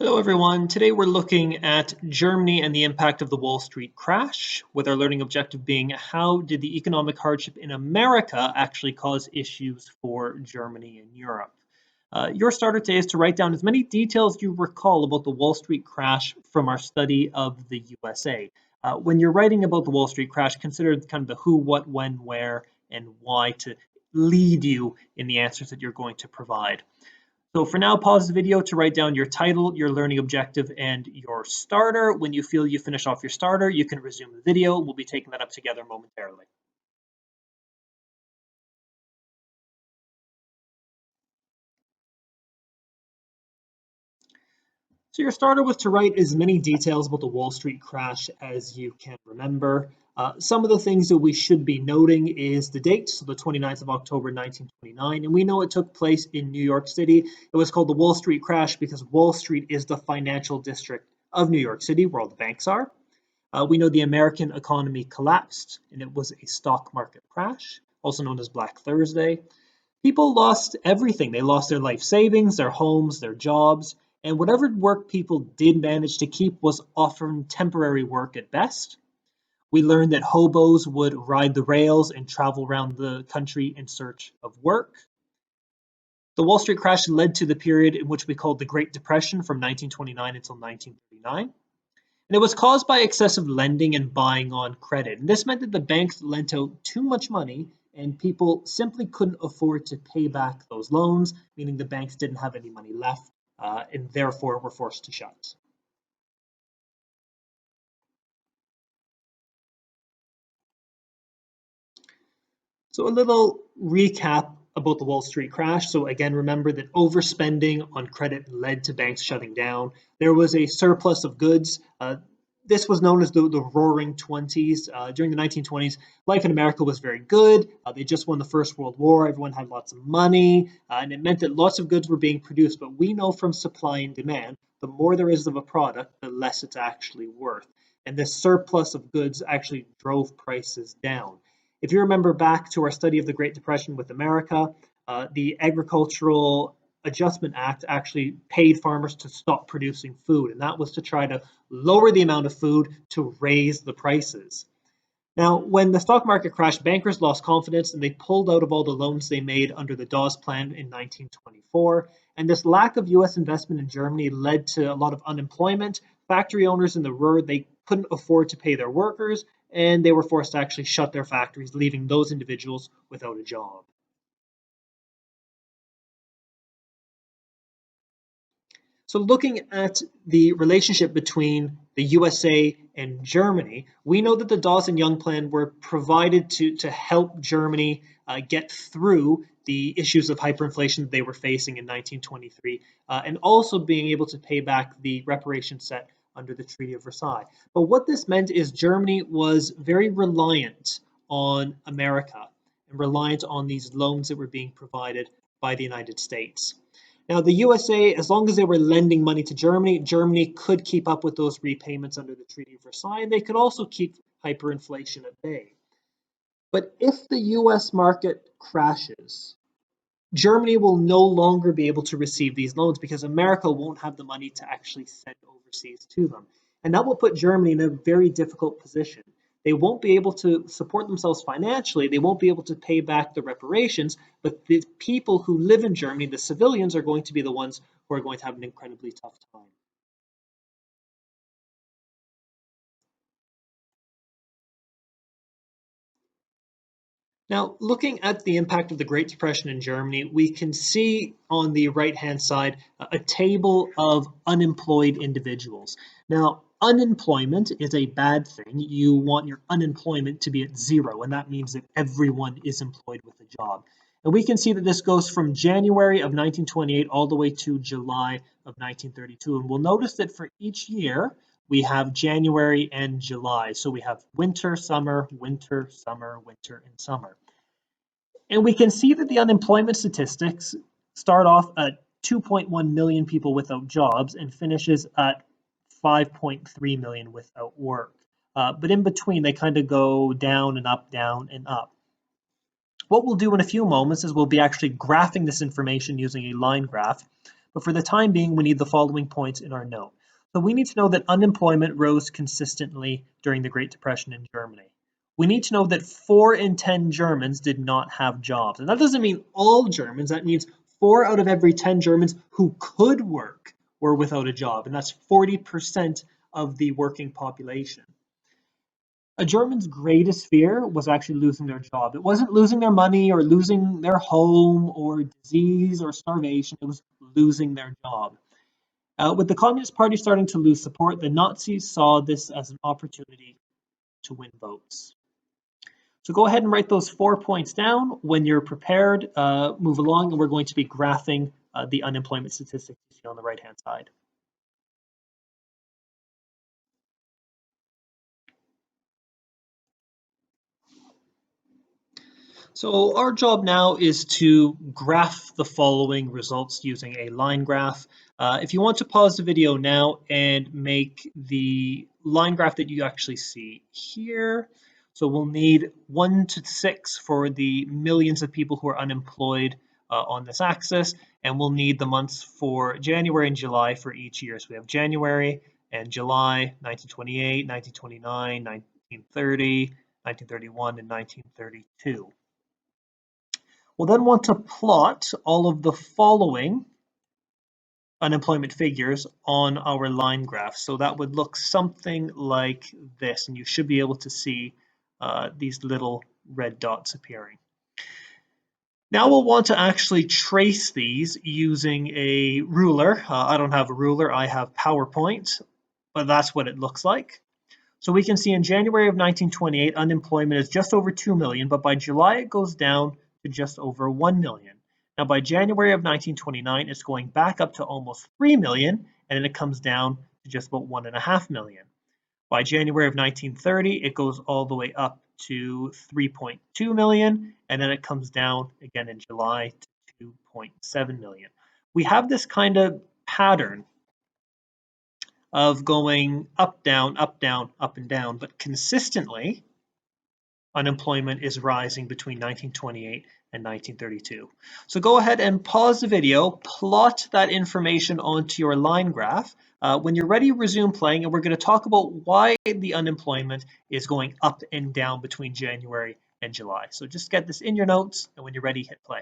Hello everyone, today we're looking at Germany and the impact of the Wall Street crash, with our learning objective being how did the economic hardship in America actually cause issues for Germany and Europe. Your starter today is to write down as many details you recall about the Wall Street crash from our study of the USA. When you're writing about the Wall Street crash, consider kind of the who, what, when, where, and why to lead you in the answers that you're going to provide. So for now, pause the video to write down your title, your learning objective, and your starter. When you feel you finish off your starter, you can resume the video. We'll be taking that up together momentarily. So your starter was to write as many details about the Wall Street crash as you can remember. Some of the things that we should be noting is the date, so the 29th of October 1929, and we know it took place in New York City. It was called the Wall Street crash because Wall Street is the financial district of New York City where all the banks are. We know the American economy collapsed and it was a stock market crash, also known as Black Thursday. People lost everything. They lost their life savings, their homes, their jobs, and whatever work people did manage to keep was often temporary work at best. We learned that hobos would ride the rails and travel around the country in search of work. The Wall Street crash led to the period in which we called the Great Depression from 1929 until 1939. And it was caused by excessive lending and buying on credit. And this meant that the banks lent out too much money and people simply couldn't afford to pay back those loans, meaning the banks didn't have any money left and therefore were forced to shut. So a little recap about the Wall Street crash. So again, remember that overspending on credit led to banks shutting down. There was a surplus of goods. This was known as the Roaring Twenties. During the 1920s, life in America was very good. They just won the First World War. Everyone had lots of money, and it meant that lots of goods were being produced. But we know from supply and demand, the more there is of a product, the less it's actually worth. And this surplus of goods actually drove prices down. If you remember back to our study of the Great Depression with America, the Agricultural Adjustment Act actually paid farmers to stop producing food, and that was to try to lower the amount of food to raise the prices. Now, when the stock market crashed, bankers lost confidence and they pulled out of all the loans they made under the Dawes Plan in 1924. And this lack of US investment in Germany led to a lot of unemployment. Factory owners in the Ruhr, they couldn't afford to pay their workers, and they were forced to actually shut their factories, leaving those individuals without a job. So looking at the relationship between the USA and Germany, we know that the Dawes and Young Plan were provided to help Germany get through the issues of hyperinflation that they were facing in 1923, and also being able to pay back the reparations set under the Treaty of Versailles. But what this meant is Germany was very reliant on America and reliant on these loans that were being provided by the United States. Now, the USA, as long as they were lending money to Germany, Germany could keep up with those repayments under the Treaty of Versailles, and they could also keep hyperinflation at bay. But if the US market crashes, Germany will no longer be able to receive these loans because America won't have the money to actually send overseas to them. And that will put Germany in a very difficult position. They won't be able to support themselves financially. They won't be able to pay back the reparations, but the people who live in Germany, the civilians, are going to be the ones who are going to have an incredibly tough time. Now, looking at the impact of the Great Depression in Germany, we can see on the right-hand side a table of unemployed individuals. Now, unemployment is a bad thing. You want your unemployment to be at zero, and that means that everyone is employed with a job. And we can see that this goes from January of 1928 all the way to July of 1932. And we'll notice that for each year, we have January and July. So we have winter, summer, winter, summer, winter, and summer. And we can see that the unemployment statistics start off at 2.1 million people without jobs and finishes at 5.3 million without work. But in between, they kind of go down and up, down and up. What we'll do in a few moments is we'll be actually graphing this information using a line graph. But for the time being, we need the following points in our note. So we need to know that unemployment rose consistently during the Great Depression in Germany. We need to know that 4 in 10 Germans did not have jobs. And that doesn't mean all Germans, that means 4 out of every 10 Germans who could work were without a job. And that's 40% of the working population. A German's greatest fear was actually losing their job. It wasn't losing their money or losing their home or disease or starvation. It was losing their job. With the Communist Party starting to lose support, the Nazis saw this as an opportunity to win votes. So go ahead and write those 4 points down. When you're prepared, move along, and we're going to be graphing the unemployment statistics you see on the right-hand side. So our job now is to graph the following results using a line graph. If you want to pause the video now and make the line graph that you actually see here. So we'll need 1 to 6 for the millions of people who are unemployed on this axis, and we'll need the months for January and July for each year. So we have January and July, 1928, 1929, 1930, 1931, and 1932. We'll then want to plot all of the following unemployment figures on our line graph. So that would look something like this, and you should be able to see these little red dots appearing. Now we'll want to actually trace these using a ruler. I don't have a ruler, I have PowerPoint, but that's what it looks like. So we can see in January of 1928, unemployment is just over 2 million, but by July it goes down to just over 1 million. Now by January of 1929, it's going back up to almost 3 million, and then it comes down to just about 1.5 million. By January of 1930, it goes all the way up to 3.2 million, and then it comes down again in July to 2.7 million. We have this kind of pattern of going up, down, up, down, up, and down, but consistently, unemployment is rising between 1928 and 1932. So go ahead and pause the video, plot that information onto your line graph. When you're ready, resume playing, and we're going to talk about why the unemployment is going up and down between January and July. So just get this in your notes, and when you're ready, hit play.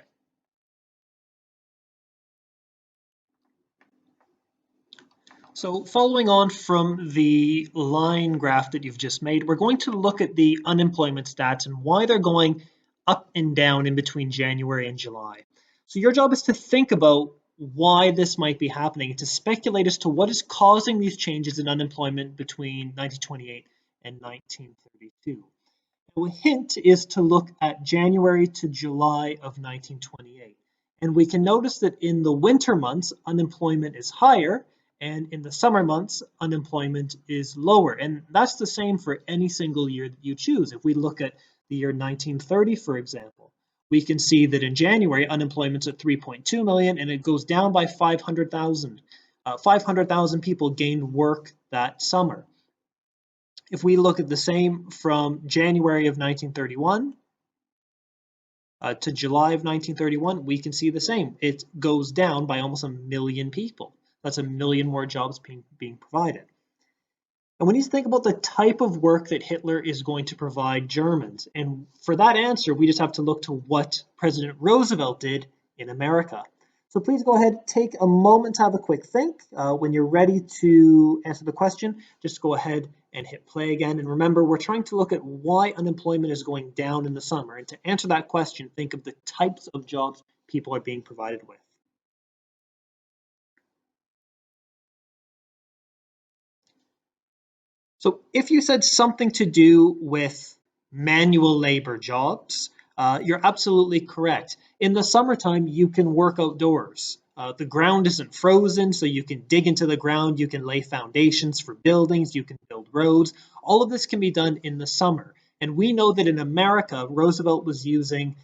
So following on from the line graph that you've just made, we're going to look at the unemployment stats and why they're going up and down in between January and July. So your job is to think about why this might be happening and to speculate as to what is causing these changes in unemployment between 1928 and 1932. A hint is to look at January to July of 1928. And we can notice that in the winter months, unemployment is higher, and in the summer months, unemployment is lower. And that's the same for any single year that you choose. If we look at the year 1930, for example, we can see that in January, unemployment's at 3.2 million, and it goes down by 500,000. 500,000 people gained work that summer. If we look at the same from January of 1931 to July of 1931, we can see the same. It goes down by almost 1 million people. That's 1 million more jobs being provided. And we need to think about the type of work that Hitler is going to provide Germans. And for that answer, we just have to look to what President Roosevelt did in America. So please go ahead, take a moment to have a quick think. When you're ready to answer the question, just go ahead and hit play again. And remember, we're trying to look at why unemployment is going down in the summer. And to answer that question, think of the types of jobs people are being provided with. So if you said something to do with manual labor jobs, you're absolutely correct. In the summertime, you can work outdoors. The ground isn't frozen, so you can dig into the ground, you can lay foundations for buildings, you can build roads. All of this can be done in the summer. And we know that in America, Roosevelt was using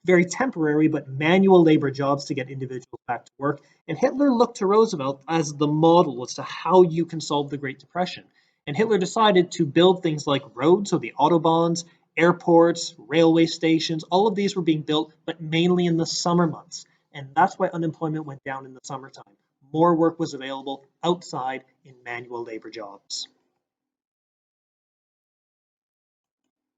very temporary but manual labor jobs to get individuals back to work. And Hitler looked to Roosevelt as the model as to how you can solve the Great Depression. And Hitler decided to build things like roads, so the autobahns, airports, railway stations, all of these were being built, but mainly in the summer months. and that's why unemployment went down in the summertime. More work was available outside in manual labor jobs.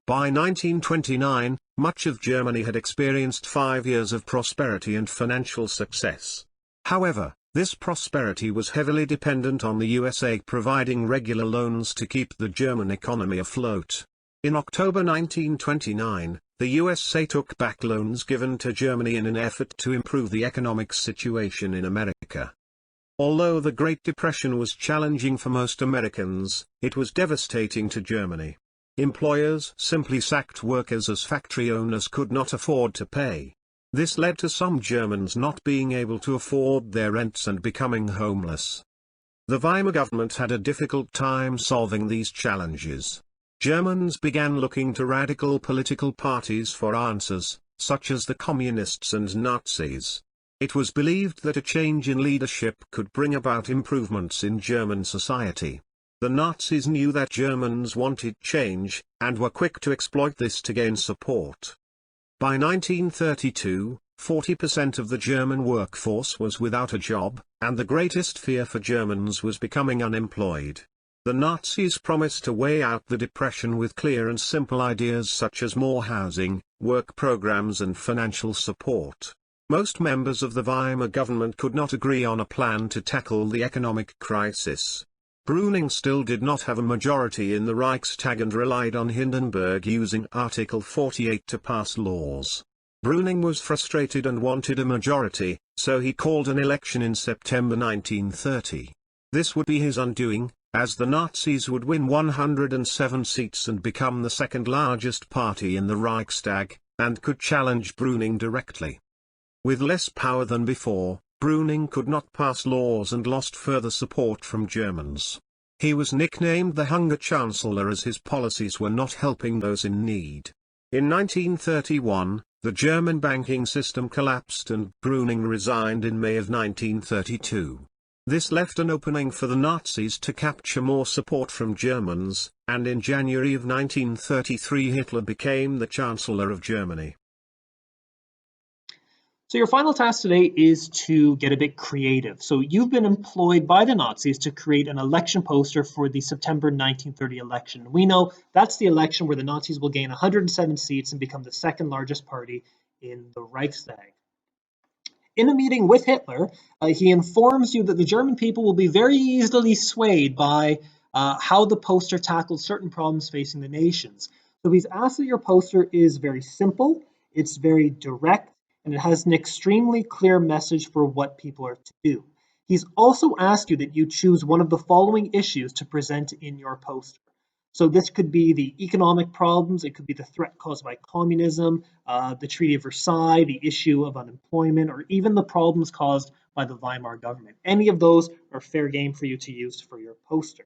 By 1929, much of Germany had experienced 5 years of prosperity and financial success. However, this prosperity was heavily dependent on the USA providing regular loans to keep the German economy afloat. In October 1929, the USA took back loans given to Germany in an effort to improve the economic situation in America. Although the Great Depression was challenging for most Americans, it was devastating to Germany. Employers simply sacked workers as factory owners could not afford to pay. This led to some Germans not being able to afford their rents and becoming homeless. The Weimar government had a difficult time solving these challenges. Germans began looking to radical political parties for answers, such as the Communists and Nazis. It was believed that a change in leadership could bring about improvements in German society. The Nazis knew that Germans wanted change, and were quick to exploit this to gain support. By 1932, 40% of the German workforce was without a job, and the greatest fear for Germans was becoming unemployed. The Nazis promised a way out the depression with clear and simple ideas such as more housing, work programs and financial support. Most members of the Weimar government could not agree on a plan to tackle the economic crisis. Brüning still did not have a majority in the Reichstag and relied on Hindenburg using Article 48 to pass laws. Brüning was frustrated and wanted a majority, so he called an election in September 1930. This would be his undoing, as the Nazis would win 107 seats and become the second largest party in the Reichstag, and could challenge Brüning directly. With less power than before, Brüning could not pass laws and lost further support from Germans. He was nicknamed the Hunger Chancellor as his policies were not helping those in need. In 1931, the German banking system collapsed and Brüning resigned in May of 1932. This left an opening for the Nazis to capture more support from Germans, and in January of 1933 Hitler became the Chancellor of Germany. So your final task today is to get a bit creative. So you've been employed by the Nazis to create an election poster for the September 1930 election. We know that's the election where the Nazis will gain 107 seats and become the second largest party in the Reichstag. In a meeting with Hitler, he informs you that the German people will be very easily swayed by how the poster tackled certain problems facing the nations. So he's asked that your poster is very simple, it's very direct, and it has an extremely clear message for what people are to do. He's also asked you that you choose one of the following issues to present in your poster. So this could be the economic problems, it could be the threat caused by communism, the Treaty of Versailles, the issue of unemployment, or even the problems caused by the Weimar government. Any of those are fair game for you to use for your poster.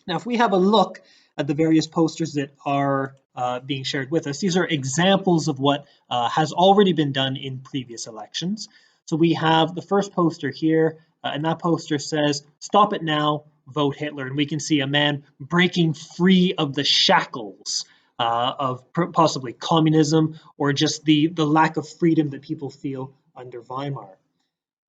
Now, if we have a look at the various posters that are being shared with us, these are examples of what has already been done in previous elections. So we have the first poster here, and that poster says, "Stop it now, vote Hitler." And we can see a man breaking free of the shackles of possibly communism or just the lack of freedom that people feel under Weimar.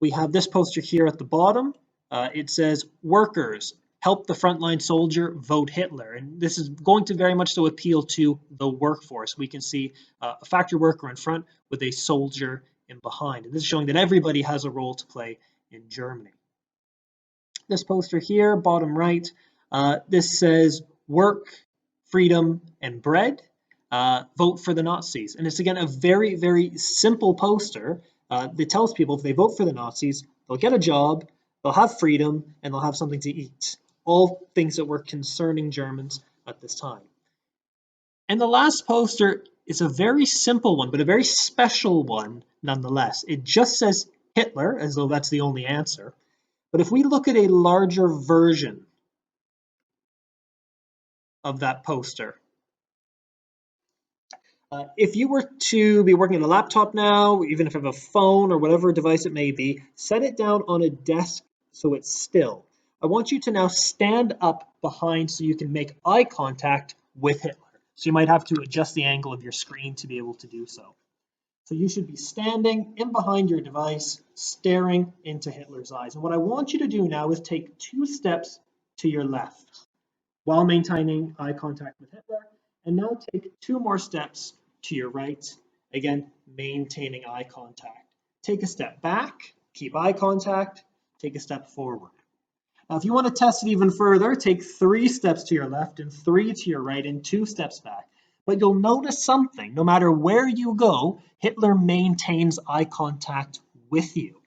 We have this poster here at the bottom. It says, "Workers, help the frontline soldier, vote Hitler." And this is going to very much so appeal to the workforce. We can see a factory worker in front with a soldier in behind. And this is showing that everybody has a role to play in Germany. This poster here, bottom right, this says, "Work, freedom, and bread. Vote for the Nazis." And it's again a very, very simple poster that tells people if they vote for the Nazis, they'll get a job, they'll have freedom, and they'll have something to eat. All things that were concerning Germans at this time. And the last poster is a very simple one, but a very special one nonetheless. It just says Hitler, as though that's the only answer. But if we look at a larger version of that poster, if you were to be working on a laptop now, even if you have a phone or whatever device it may be, set it down on a desk so it's still. I want you to now stand up behind so you can make eye contact with Hitler. So you might have to adjust the angle of your screen to be able to do so. So you should be standing in behind your device, staring into Hitler's eyes. And what I want you to do now is take 2 steps to your left while maintaining eye contact with Hitler. And now take 2 more steps to your right, again, maintaining eye contact. Take a step back, keep eye contact, take a step forward. Now, if you want to test it even further, take 3 steps to your left and 3 to your right and 2 steps back. But you'll notice something. No matter where you go, Hitler maintains eye contact with you.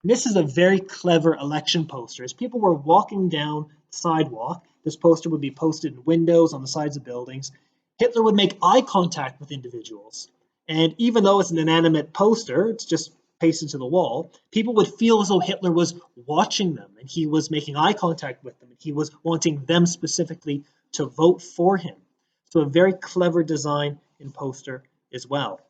And this is a very clever election poster. As people were walking down the sidewalk, this poster would be posted in windows on the sides of buildings. Hitler would make eye contact with individuals. And even though it's an inanimate poster, it's just pasted to the wall, people would feel as though Hitler was watching them and he was making eye contact with them and he was wanting them specifically to vote for him. So a very clever design in poster as well.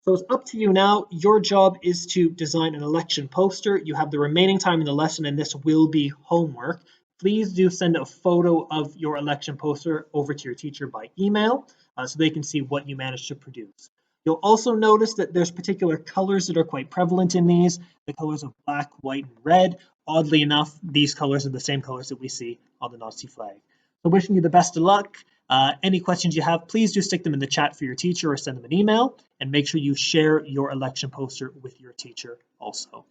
So it's up to you now. Your job is to design an election poster. You have the remaining time in the lesson and this will be homework. Please do send a photo of your election poster over to your teacher by email so they can see what you managed to produce. You'll also notice that there's particular colors that are quite prevalent in these, the colors of black, white, and red. Oddly enough, these colors are the same colors that we see on the Nazi flag. So wishing you the best of luck. Any questions you have, please do stick them in the chat for your teacher or send them an email, and make sure you share your election poster with your teacher also.